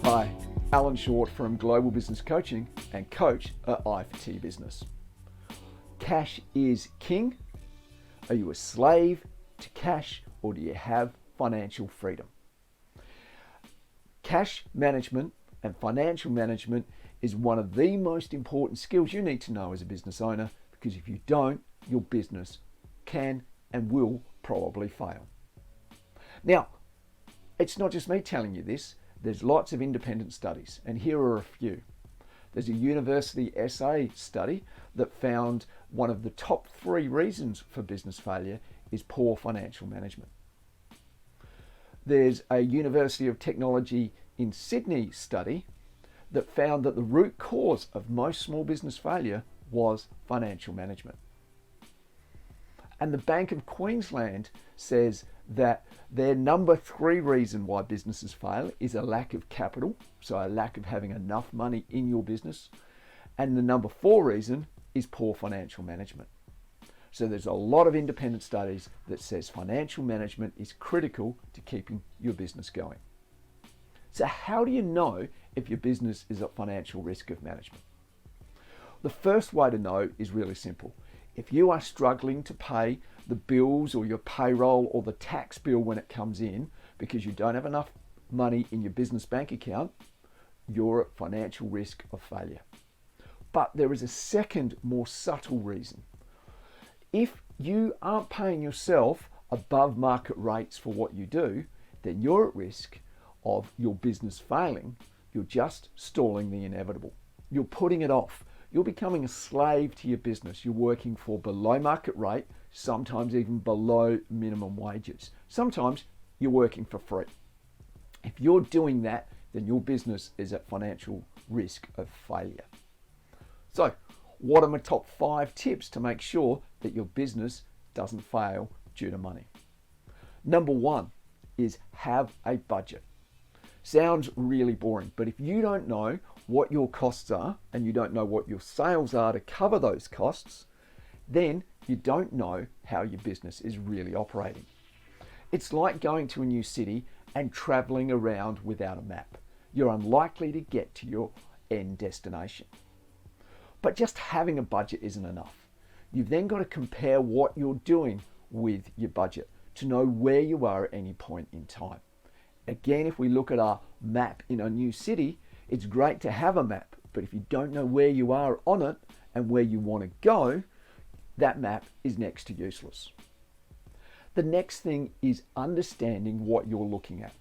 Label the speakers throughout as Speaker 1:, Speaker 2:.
Speaker 1: Hi, Alan Short from Global Business Coaching and coach at I4T Business. Cash is king. Are you a slave to cash, or do you have financial freedom? Cash management and financial management is one of the most important skills you need to know as a business owner, because if you don't, your business can and will probably fail. Now, it's not just me telling you this. There's lots of independent studies, and here are a few. There's a University SA study that found one of the top 3 reasons for business failure is poor financial management. There's a University of Technology in Sydney study that found that the root cause of most small business failure was financial management. And the Bank of Queensland says that their number 3 reason why businesses fail is a lack of capital, so a lack of having enough money in your business. And the number 4 reason is poor financial management. So there's a lot of independent studies that says financial management is critical to keeping your business going. So how do you know if your business is at financial risk of management? The first way to know is really simple. If you are struggling to pay the bills or your payroll or the tax bill when it comes in because you don't have enough money in your business bank account, you're at financial risk of failure. But there is a second, more subtle reason. If you aren't paying yourself above market rates for what you do, then you're at risk of your business failing. You're just stalling the inevitable. You're putting it off. You're becoming a slave to your business. You're working for below market rate, sometimes even below minimum wages. Sometimes you're working for free. If you're doing that, then your business is at financial risk of failure. So, what are my top 5 tips to make sure that your business doesn't fail due to money? Number 1 is have a budget. Sounds really boring, but if you don't know what your costs are and you don't know what your sales are to cover those costs, then you don't know how your business is really operating. It's like going to a new city and traveling around without a map. You're unlikely to get to your end destination. But just having a budget isn't enough. You've then got to compare what you're doing with your budget to know where you are at any point in time. Again, if we look at our map in a new city, it's great to have a map, but if you don't know where you are on it and where you want to go, that map is next to useless. The next thing is understanding what you're looking at.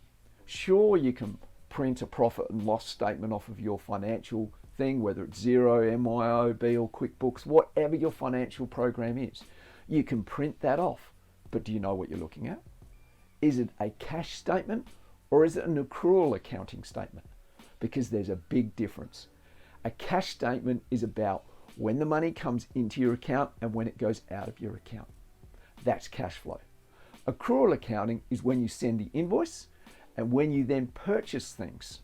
Speaker 1: Sure, you can print a profit and loss statement off of your financial thing, whether it's Xero, MYOB or QuickBooks, whatever your financial program is. You can print that off, but do you know what you're looking at? Is it a cash statement or is it an accrual accounting statement? Because there's a big difference. A cash statement is about when the money comes into your account and when it goes out of your account. That's cash flow. Accrual accounting is when you send the invoice and when you then purchase things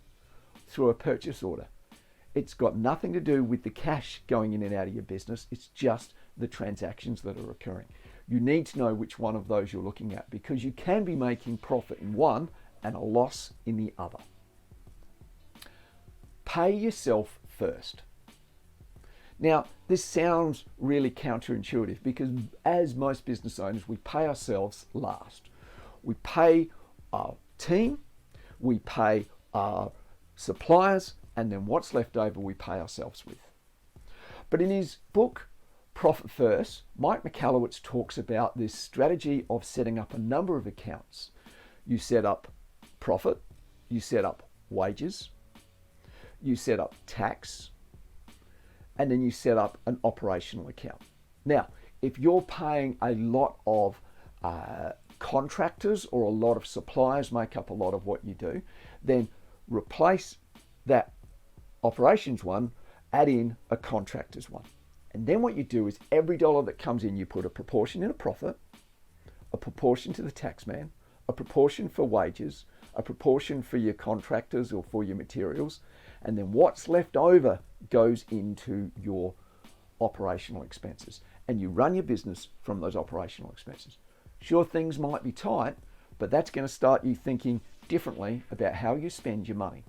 Speaker 1: through a purchase order. It's got nothing to do with the cash going in and out of your business. It's just the transactions that are occurring. You need to know which one of those you're looking at, because you can be making profit in one and a loss in the other. Pay yourself first. Now, this sounds really counterintuitive because as most business owners, we pay ourselves last. We pay our team, we pay our suppliers, and then what's left over we pay ourselves with. But in his book, Profit First, Mike Michalowicz talks about this strategy of setting up a number of accounts. You set up profit, you set up wages, you set up tax, and then you set up an operational account. Now, if you're paying a lot of contractors or a lot of suppliers make up a lot of what you do, then replace that operations one, add in a contractors one. And then what you do is every dollar that comes in, you put a proportion in a profit, a proportion to the tax man, a proportion for wages, a proportion for your contractors or for your materials, and then what's left over goes into your operational expenses. And you run your business from those operational expenses. Sure, things might be tight, but that's going to start you thinking differently about how you spend your money.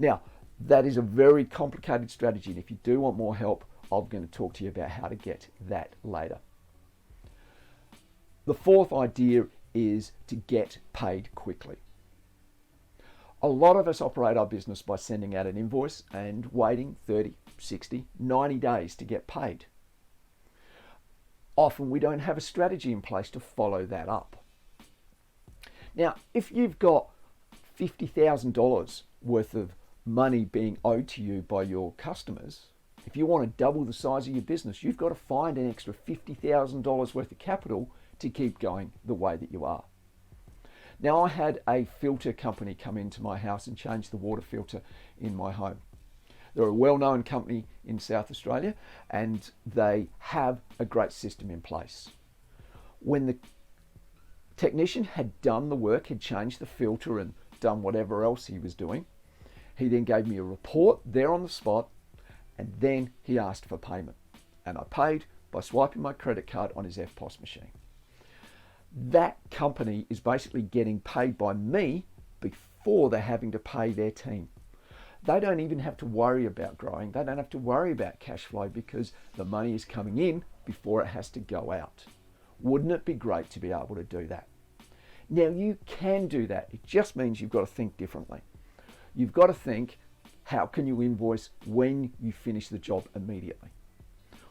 Speaker 1: Now, that is a very complicated strategy, and if you do want more help, I'm going to talk to you about how to get that later. The fourth idea is to get paid quickly. A lot of us operate our business by sending out an invoice and waiting 30, 60, 90 days to get paid. Often we don't have a strategy in place to follow that up. Now, if you've got $50,000 worth of money being owed to you by your customers, if you want to double the size of your business, you've got to find an extra $50,000 worth of capital to keep going the way that you are. Now, I had a filter company come into my house and change the water filter in my home. They're a well-known company in South Australia, and they have a great system in place. When the technician had done the work, had changed the filter and done whatever else he was doing, he then gave me a report there on the spot, and then he asked for payment. And I paid by swiping my credit card on his EFTPOS machine. That company is basically getting paid by me before they're having to pay their team. They don't even have to worry about growing. They don't have to worry about cash flow because the money is coming in before it has to go out. Wouldn't it be great to be able to do that? Now, you can do that. It just means you've got to think differently. You've got to think, how can you invoice when you finish the job immediately?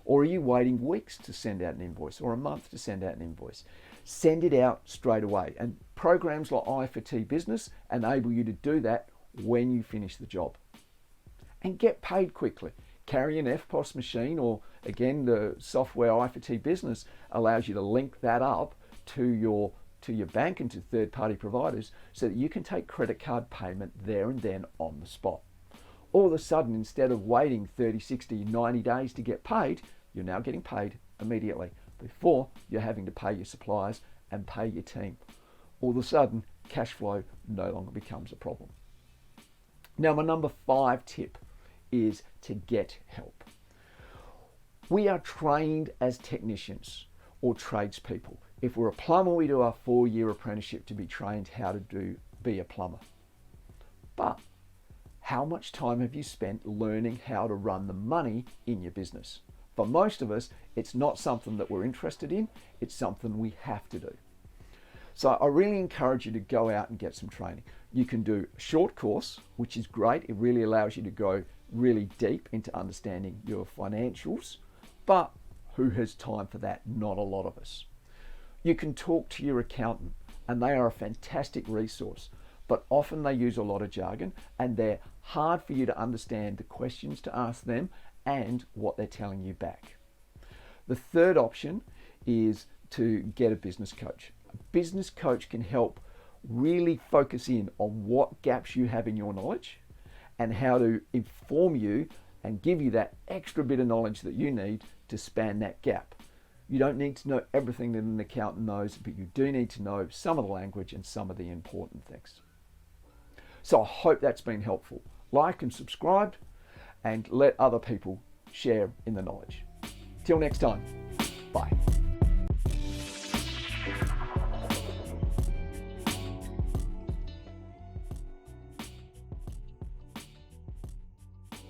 Speaker 1: Or are you waiting weeks to send out an invoice or a month to send out an invoice? Send it out straight away. And programs like i4T Business enable you to do that when you finish the job. And get paid quickly. Carry an EFTPOS machine, or again, the software i4T Business allows you to link that up to your bank and to third-party providers so that you can take credit card payment there and then on the spot. All of a sudden, instead of waiting 30, 60, 90 days to get paid, you're now getting paid immediately before you're having to pay your suppliers and pay your team. All of a sudden, cash flow no longer becomes a problem. Now, my number 5 tip is to get help. We are trained as technicians or tradespeople. If we're a plumber, we do our 4-year apprenticeship to be trained how to be a plumber. But how much time have you spent learning how to run the money in your business? For most of us, it's not something that we're interested in. It's something we have to do. So I really encourage you to go out and get some training. You can do a short course, which is great. It really allows you to go really deep into understanding your financials. But who has time for that? Not a lot of us. You can talk to your accountant, and they are a fantastic resource. But often they use a lot of jargon, and they're hard for you to understand the questions to ask them and what they're telling you back. The third option is to get a business coach. A business coach can help really focus in on what gaps you have in your knowledge and how to inform you and give you that extra bit of knowledge that you need to span that gap. You don't need to know everything that an accountant knows, but you do need to know some of the language and some of the important things. So I hope that's been helpful. Like and subscribe, and let other people share in the knowledge. Till next time, bye.